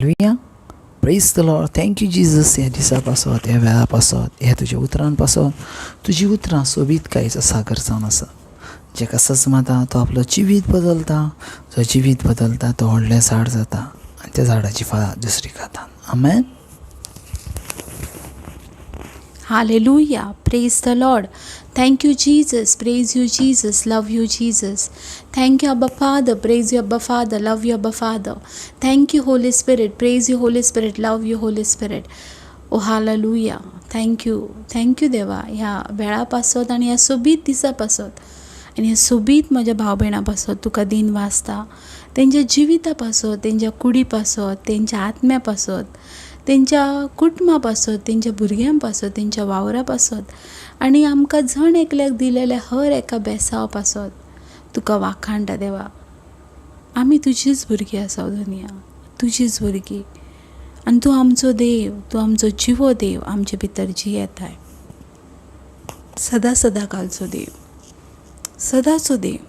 Hallelujah. Praise the Lord. Thank you Jesus. ह्या दिसापासून ह्या वेळापासून ह्या तुज्या उतरांपासून तुजी उतरां सोबीतकायेचो सागर जावन आसा. जेका सजमाता तो आपलो जिवीत बदलता. जो जिवीत बदलता तो व्हडलें झाड जाता आनी त्या झाडाची फळां दुसरी खाता. आमेन. Hallelujah. Praise the Lord. Thank you, Jesus. Praise you, Jesus. Love you, Jesus. Thank you, Abba Father. Praise you, Abba Father. Love you, Abba Father. Thank you, Holy Spirit. Praise you, Holy Spirit. Love you, Holy Spirit. Oh, hallelujah. Thank you. Thank you, देवा. ह्या वेळापासून आणि ह्या सोबीत दिसापासून आणि ह्या सोबीत माझ्या भाव भयणापासून तुका दिन वाचता. तेंच्या जिवितापासून, तेंच्या कुडीपासून, तेंच्या आत्म्यापासून, तेंच्या कुटुंबापासून, तेंच्या भुरग्यांपासून, तेंच्या वावरापासून आणि आमकां जण एकल्याक दिलेल्या हर एका बेसावा पासून तुका वाखाणटा देवा. आमी तुजीच भुरगीं आसा दुनिया, तुजीच भुरगीं आनी तूं आमचो देव, तूं आमचो जिवो देव आमचे भितर जी येताय. सदा कालचो देव, सदाचो देव.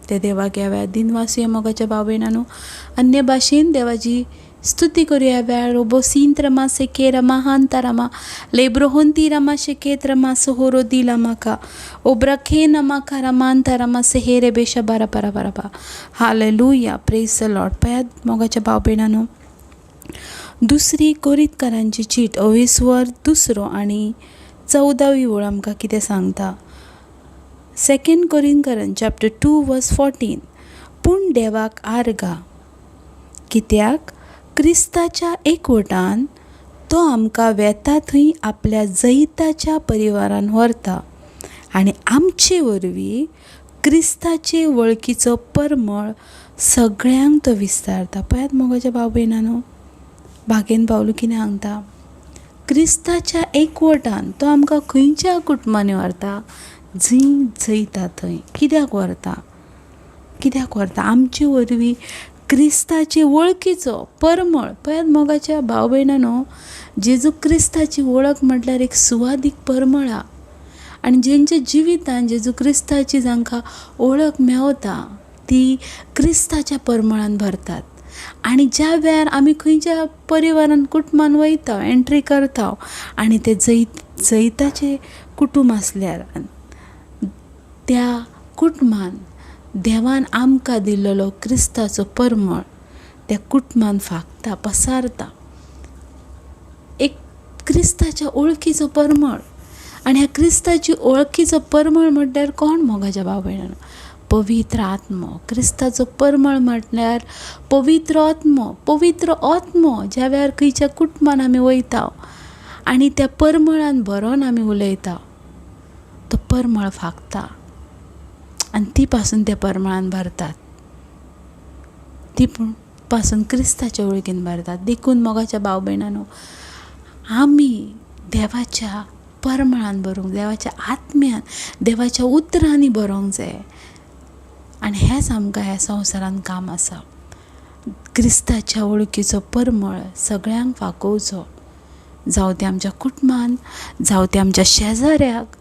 त्या देवाक ह्या वेळार दिन वाचुया मोगाच्या भाव भयणांनो. अन्य भाशेन देवाची स्तुती करूया. वेळ रोबो सींत रमा सेके रमा हांता रमा लेब्रोहोंती रमा शेकेत रमा सोहोरो दिला माका ओब्रखे नमाका रमांता रमा सेहेरे बेशा बारा बारा बारा बा. हालेलुया. Praise the Lord. पळयात मोगाच्या भाव भयणांनो, दुसरी कोरिंथकारांची चीट 22 आणि 14 ओळ आमकां कितें सांगता. 2 कोरिंथकारां चॅप्टर 2 वर्स 14. पूण देवाक आर्गा, कित्याक क्रिस्ताच्या एकवटान तो आमकां वेता थंय आपल्या जैताच्या परिवारान व्हरता आनी आमचे वरवीं क्रिस्ताचे वळखीचो परमळ सगळ्यांक तो विस्तारता. पळयात मोगाच्या भाव भयणांनो, भागेन पावलो कितें सांगता. क्रिस्ताच्या एकवटान तो आमकां खंयच्या कुटुंबांनी व्हरता, जंय जैता थंय. कित्याक व्हरता? आमचे वरवीं क्रिस्ताचे वळखीचो परमळ. पळयात मोगाच्या भाव भयणांनो, जेजू क्रिस्ताची वळख म्हटल्यार एक सुवादीक परमळ हा. आनी जेंच्या जिवितान जेजू क्रिस्ताची जांकां वळख मेवता ती क्रिस्ताच्या परमळान भरतात. आनी ज्या वेळार आमी खंयच्या परिवारान कुटुंबान वयता, एंट्री करता आनी ते जैताचे कुटुंब आसल्यार त्या कुटुंबान देवान आमकां दिल्लो क्रिस्ताचो परमळ त्या कुटुंबान फाकता, पसारता. एक क्रिस्ताच्या ओळखीचो परमळ. आनी ह्या क्रिस्ताची ओळखीचो परमळ म्हटल्यार कोण मोगाच्या भाव भयणांनो? पवित्र आत्मो. क्रिस्ताचो परमळ म्हटल्यार पवित्र आत्मो. ज्या वेळार खंयच्या कुटुंबान आमी वयता आनी त्या परमळान भरोन आमी उलयता, तो परमळ फाकता आनी ती पासून त्या परमळान भरतात. ती पासून क्रिस्ताच्या वळखीन भरतात. देखून मोगाच्या भाव भयणांनो, आमी देवाच्या परमळान भरूंक, देवाच्या आत्म्यान, देवाच्या उतरांनी भरोंक जाय. आनी हेंच आमकां ह्या संवसारान काम आसा. क्रिस्ताच्या वळखीचो परमळ सगळ्यांक फाकोवचो. जावं ते आमच्या कुटुंबान, जावं ते आमच्या शेजाऱ्याक,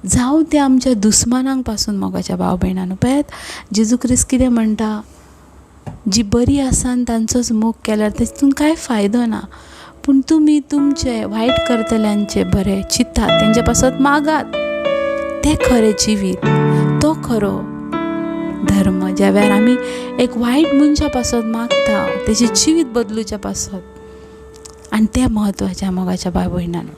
जावं ते आमच्या दुस्मानांक पासून. मोगाच्या भाव भयणांनो, पळयात जेजू क्रिस्त कितें म्हणटा. जी बरी आसा आनी तांचोच मोग केल्यार तातूंत कांय फायदो ना. पूण तुमी तुमचे वायट करतल्यांचे बरें चिंतात, तेंचे पासत मागात. तें खरें जिवीत, तो खरो धर्म. ज्या वेळार आमी एक वायट मनशा पासत मागता तेजें जिवीत बदलुच्या पासत, आनी तें म्हत्वाचें मोगाच्या भाव भयणांनो.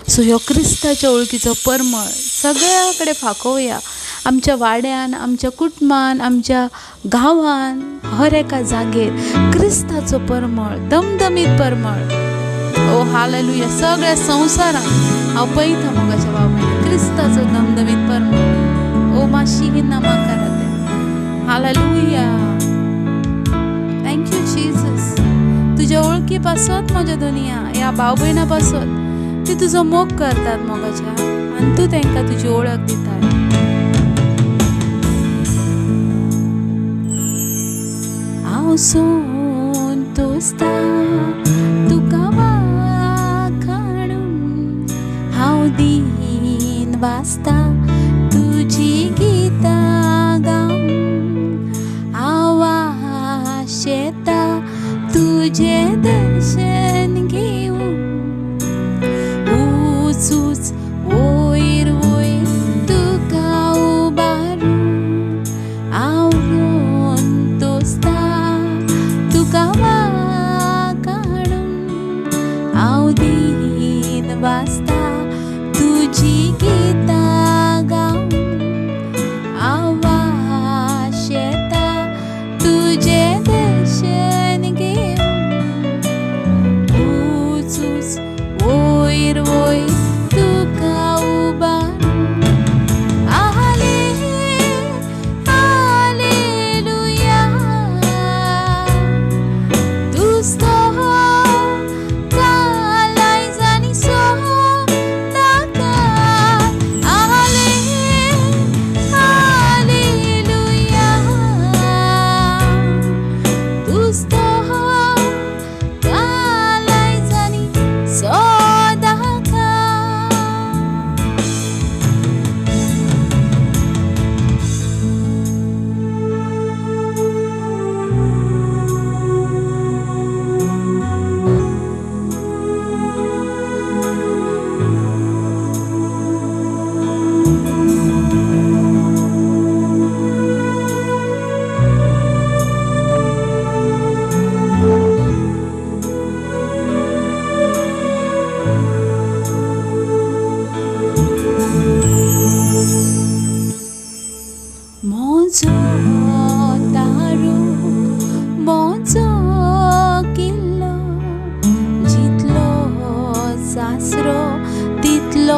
सो ह्यो क्रिस्ताच्या वळखीचो परमळ सगळ्या कडेन फाकोवया. आमच्या वाड्यान, आमच्या कुटुंबान, आमच्या गांवान, हर एका जागेर क्रिस्ताचो परमळ, दमदमीत परमळ. ओ हालेलुया. सगळ्या संवसारान हांव पळयता मोगाच्या भाव भयणांनो, क्रिस्ताचो दमदमीत परमळ. ओ माशी हिन्ना माकाराते. हालेलुया. Thank you Jesus. तुज्या वळखी पासत म्हज्या दुनिया, ह्या भाव भयणा पासत ती तुजो मोग करतात मोगाच्या, आनी तूं तांकां तुजी ओळख दिता. हांव सोंतोस्ता तुका वाखाणून, हांव दीन वाचता तुजी गितां गावन, हांव आशेता तुजे दर्शन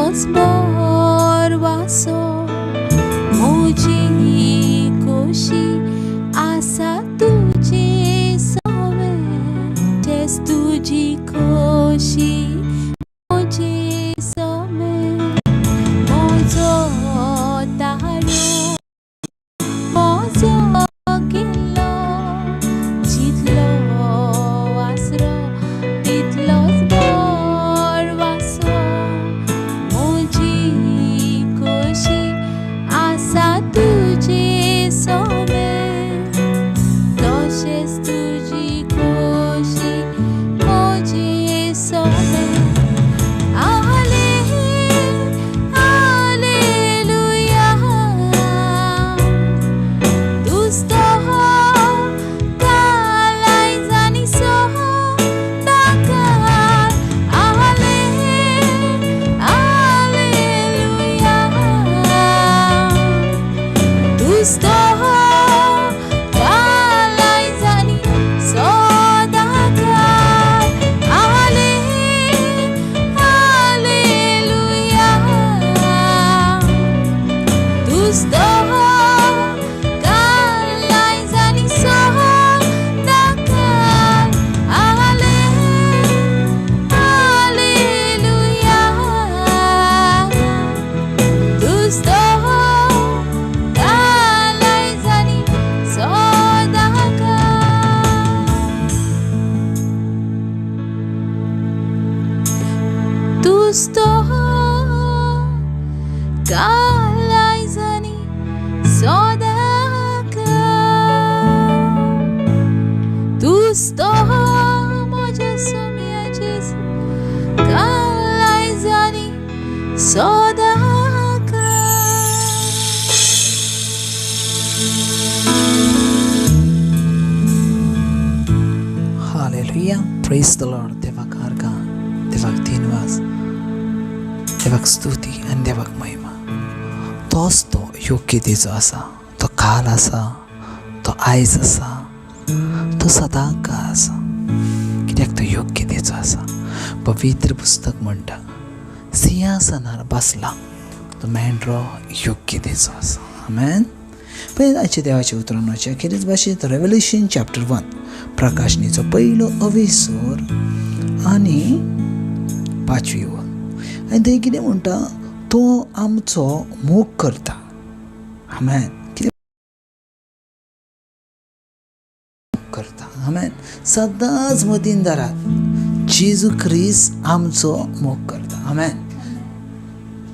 तितलोच बोर वासो म्हजी खोशी आसा तुजे सोवे तेच तुजी खोशी म्हजे सोमे म्हजो ताळो म्हजो किल्लो जितलो वासरो तितलोच बोर वासो म्हजी खोशी आसा तुजे सोमे तशेंच तुजी खोशी म्हजे सोमे हालेलुया तुज तो कालायज आनी सोदाकार हालेलुया तुज तो कालायज आनी सोदाकार हालेलुया तुज तो कालायज आनी सोदाकार हालेलुया तुज तो कालायज आनी सोदाकार तुज तो कालायज आनी सोदाकार तुज तो म्हज्या सोम्या जेजू कालायज आनी सोदाकार हालेलुया प्रेज द लॉर्ड. देवाक आर्गा, देवाक दिनवास, देवाक स्तुती आनी देवाक महिमा. तोच तो योग्यतेचो आसा, तो काल आसा, तो आयज आसा, तो सदांच आसा. कित्याक तो योग्यतेचो आसा. पवित्र पुस्तक म्हणटा सिंहासनार बसला तो मेंढरो योग्यतेचो आसा. आमेन. पळय आजच्या देवाच्या उतरान वचया अखेरीच भाशेंत रेव्हल्युशन चॅप्टर 1 प्रकाशनेचो पयलो 20 आनी 5 आनी थंय कितें म्हणटा तो आमचो मोग करता. आमेन. कितें करता. आमेन. सदांच मतीन धरात जेजू ख्रिस्त आमचो मोग करता. आमेन.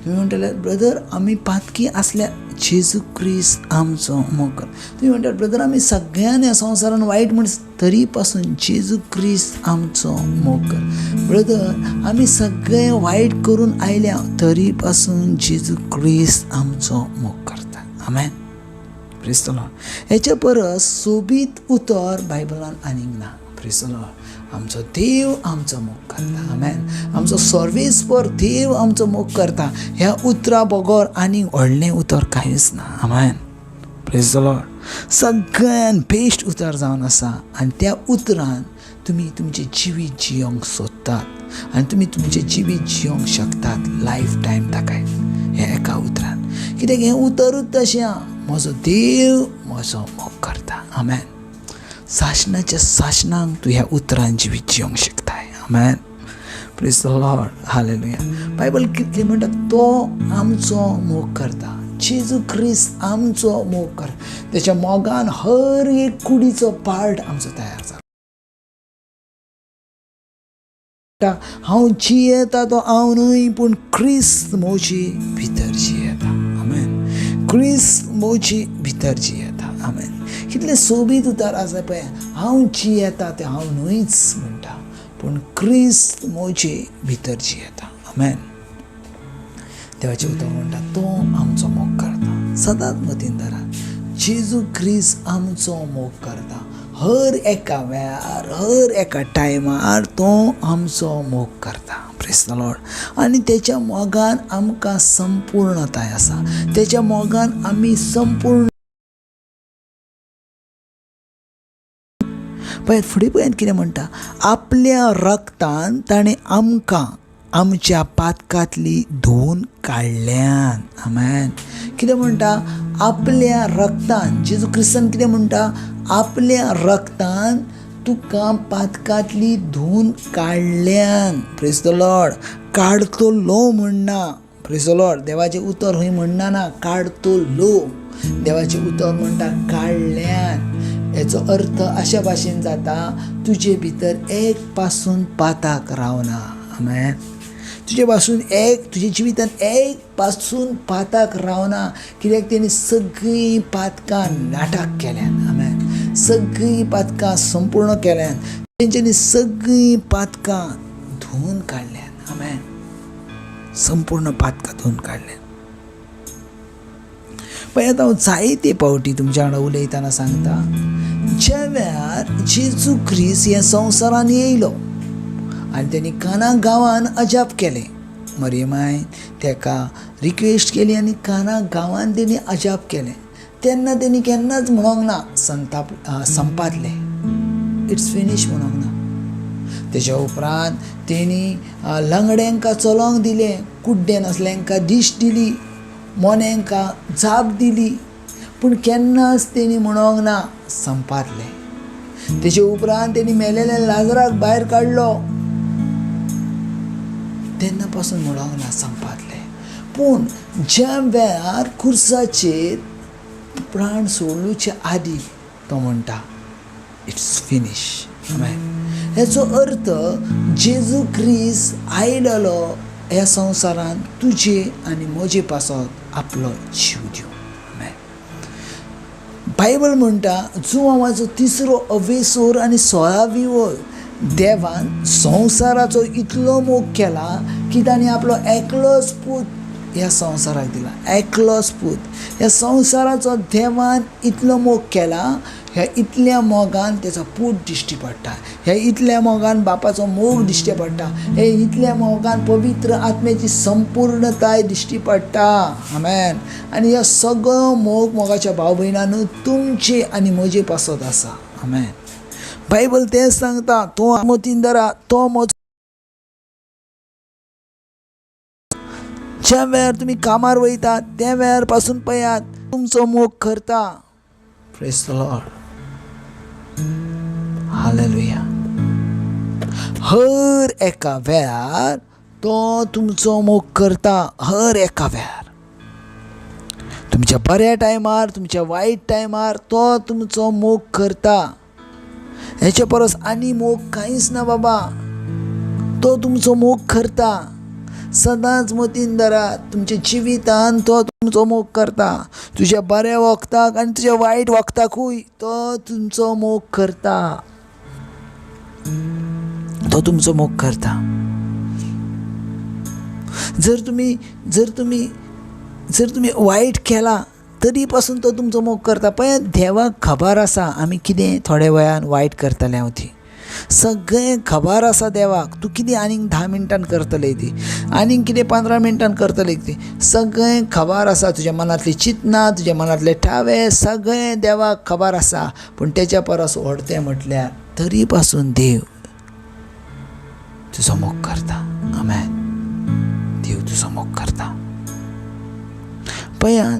तुम्ही म्हणटले ब्रदर आमी पातकी आसल्या जेजू ख्रिस्त आमचो मोग करता. तुम्ही म्हणटात ब्रदर आमी सगळ्यान ह्या संवसारान वायट मनीस तरी पासून जेजू ख्रिस्त आमचो मोग कर. ब्रदर आमी सगळे वायट करून आयल्या तरी पासून जेजू ख्रिस्त आमचो मोग करता. आमेन. Praise the Lord. हेच्या परस सोबीत उतर बायबलान आनीक ना. Praise the Lord. आमचो देव आमचो मोग करता. आमेन. आमचो सर्वेस्पर देव आमचो मोग करता. ह्या उतरा बगर आनीक व्हडलें उतर कांयच ना. आमेन. Praise the Lord. सगळ्यान बेस्ट उतर जावन आसा आनी त्या उतरान तुमी तुमचें जिवीत जियोंक सोदतात आनी तुमी तुमचें जिवीत जियोंक शकतात लायफ टायम ताकाय ह्या एका उतरान. कित्याक हें उतरूच तशें म्हजो देव म्हजो मोग करता. आमेन. साशनाच्या साशनांक तूं ह्या उतरान जिवीत जियोंक शकताय. आमेन. Praise the Lord. हालेलुया. बायबल कितें म्हणटा तो आमचो मोग करता. जेजू ख्रिस्त आमचो मोग करता. त्याच्या मोगान हर एक कुडीचो पार्ट आमचो तयार जाला. हांव जियेता तो हांव न्हय पूण ख्रिस्त म्हजे भितर जियेता. आमेन. ख्रिस्त म्हजे भितर जियेता. आमेन. कितले सोबीत उतार आसा पळय. हांव जियेता ते हांव न्हयच म्हणटा पूण ख्रिस्त म्हजे भितर जियेता. आमेन. देवाचें उतर म्हणटा तो आमचो मोग करता. सदांच मतीन धरा जेजू ख्रिस्त आमचो मोग करता. हर एका वेळार हर एका टायमार तो आमचो मोग करता. Praise the Lord. आनी तेच्या मोगान आमकां संपूर्णताय आसा. तेच्या मोगान आमी संपूर्ण पळय फुडें पळयात कितें म्हणटा आपल्या रक्तान ताणें आमकां आमच्या पातकांतली धुवन काडल्यान. आमेन. कितें म्हणटा? आपल्या रक्तान, जेजू क्रिस्तान कितें म्हणटा? आपल्या रक्तान तुका पातकांतली धुवन काडल्यान. Praise the Lord. काडतलो म्हणना. Praise the Lord. देवाचें उतर हूंय म्हणना ना, काडतलो. देवाचें उतर म्हणटा काडल्यान. हेचो अर्थ अशा भाशेन जाता, तुजे भितर एक पासून पाताक रावना. आमेन. तुजे जिवितान एक पासून पाताक रावना. कित्याक तेणी सगळीं पातकां नाटक केल्यान. आमेन. सगळीं पातकां संपूर्ण केल्यान. तेंच्यांनी सगळीं पातकां धुवन काडल्यान. आमेन. संपूर्ण पातकां धुवन काडल्यान. पळय आतां हांव जायते फावटी तुमच्या वांगडा उलयतना सांगता, ज्या वेळार जेजू ख्रिस्त ह्या संवसारान येयलो आनी तेणी काना गांवान अजाप केलें. मरियमायन तेका रिक्वेस्ट केली आनी काना गांवान तेणी अजाप केलें. तेन्ना तेणी केन्नाच म्हणोंक ना संपातलें, इट्स फिनिश म्हणोंक ना. तेच्या उपरांत तेणी लंगड्यांक चलोंक दिलें, कुड्डे नासल्यांक दिश्ट दिली, मोन्यांक जाप दिली, पूण केन्नाच तेणी म्हणोंक ना संपातलें. तेचे उपरांत तेणी मेलेल्या लाजराक भायर काडलो, तेन्ना पासून म्हणोंक ना संपातलें. पूण ज्या वेळार खुर्साचेर प्राण सोडूचे आदी तो म्हणटा इट्स फिनिश. हेचो अर्थ जेजू ख्रिस्त आयलो ह्या संवसारान तुजे आनी म्हजे पासत आपलो जीव दिवंक. बायबल म्हणटा जुवांवाचो 3रो अवेसोर आनी 16वी वळ देवान संवसाराचो इतलो मोग केला की ताणें आपलो एकलोच पूत ह्या संवसाराक दिला. एकलोच पूत. ह्या संवसाराचो देवान इतलो मोग केला, ह्या इतल्या मोगान तेचो पूत दिश्टी पडटा. ह्या इतल्या मोगान बापाचो मोग दिश्टी पडटा. हे इतल्या मोगान पवित्र आत्म्याची संपूर्णताय दिश्टी पडटा. आमेन. आनी ह्या सगळो मोगाच्या भाव भयणांनो तुमचे आनी म्हजे पासत आसा. आमेन. बायबल तेंच सांगता, तो मोतींदरा तो म्हजो. ज्या वेळार तुमी कामार वयतात त्या वेळार पासून पळयात तुमचो मोग करता. Praise the Lord. हालेलुया. हर एका वेळार तो तुमचो मोग करता. हर एका वेळार तुमच्या बऱ्या टायमार, तुमच्या वायट टायमार तो तुमचो मोग करता. हेच्या परस आनी मोग कांयच ना बाबा. तो तुमचो मोग करता. सदांच मतीन धरात, तुमच्या जिवितान तो तुमचो मोग करता. तुज्या बऱ्या वखताक आनी तुज्या वायट वखताकूय तो तुमचो मोग करता. तो तुमचो मोग करता. जर तुम्ही वायट केला तरी पासून तो तुमचो मोग करता. पळय देवाक खबर आसा आमी कितें थोड्या वेळान वायट करतले हांव ती. सगळें खबर आसा देवाक. तूं कितें आनीक 10 मिनटान करतलें ती, आनीक कितें 15 मिनटान करतलें ती. सगळें खबर आसा. तुज्या मनांतली चिंतना, तुज्या मनांतले ठावे सगळें देवाक खबर आसा. पूण तेच्या परस व्हडतें म्हटल्यार तरी पासून देव तुजो मोग करता. आमेन. देव तुजो मोग करता. पळयात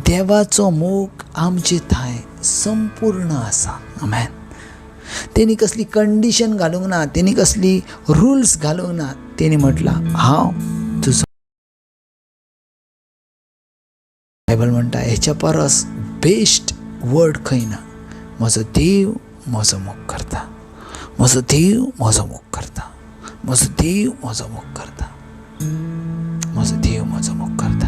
देवाचो मोग आमचे थंय संपूर्ण आसा. आमेन. तेणी कसली कंडिशन घालूंक ना, तेणी कसली रुल्स घालूंक ना. तेणी म्हटला हांव तुजो. बायबल म्हणटा हेच्या परस बेस्ट वर्ड खंय ना. म्हजो देव म्हजो मोग करता. म्हजो देव म्हजो मोग करता. म्हजो देव म्हजो मोग करता. म्हजो देव म्हजो मोग करता.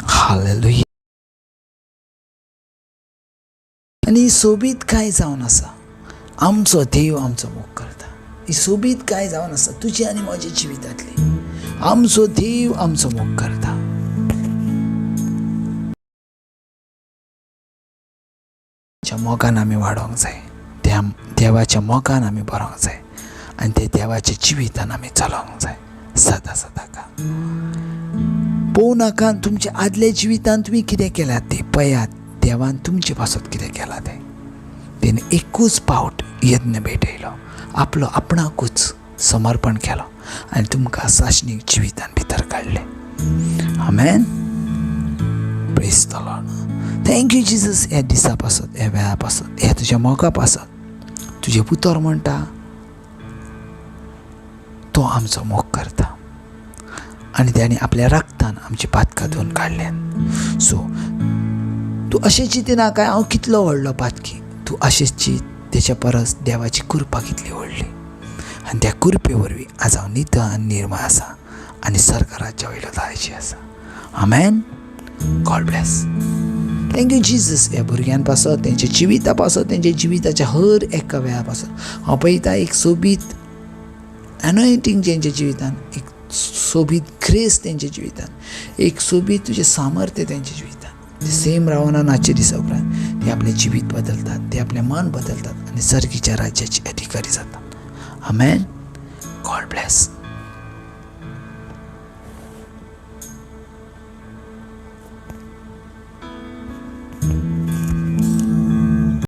हालेलुया. आनी सोबीत काय जावन आसा आमचो देव आमचो मोग करता. ही सोबीत काय जावन आसा तुजी आनी म्हज्या जिवितांतली. आमचो देव आमचो मोग करता. मोगान आमी वाडोवंक जाय. त्या देवाच्या मोगान आमी बरोवंक जाय आनी ते देवाच्या जिवितान आमी चलोवंक जाय सदां सदां. पळोवं नाका तुमच्या आदल्या जिवितान तुमी कितें केलां तें. पळयात देवान तुमचे पासत कितें केलां तें. तेणें एकूच पावट यज्ञ भेटयलो. आपलो आपणाकूच समर्पण केलं आणि तुमकां साशणीक जिवितान भितर काडले. आमेन. Praise the Lord. Thank you Jesus. ह्या दिसा पासत, ह्या वेळा पासत, ह्या तुज्या मोगा पासत तुजे पुतोर म्हणटा तो आमचो मोग करता आनी ताणें आपल्या रक्तान आमची पातकां धुवन काडल्यात. सो तूं अशें चिंतिना काय हांव कितलो व्हडलो पातकी. तूं अशेंच चिंत तेच्या परस देवाची कृपा कितली व्हडली आनी त्या कृपे वरवीं आज हांव नितळ आनी निर्मळ आसा आनी सरकाराच्या वयलो दायजी आसा. आमेन. God bless. Thank you Jesus. ह्या भुरग्यां पासत, तेंच्या जिविता पासत, तेंच्या जिविताच्या हर एका वेळा पासत हांव पळयता एक सोबीत एनॉयंटींग तेंच्या जिवितान, एक सोबीत ग्रेस तेंच्या जिवितान, एक सोबीत तुजें सामर्थ्य तेंच्या जिवितान. ते सेम रावना नाचे दिसा उपरांत ते आपलें जिवीत बदलतात, ते आपलें मन बदलतात आनी सर्गीच्या राज्याचे अधिकारी जातात. आमेन. God bless.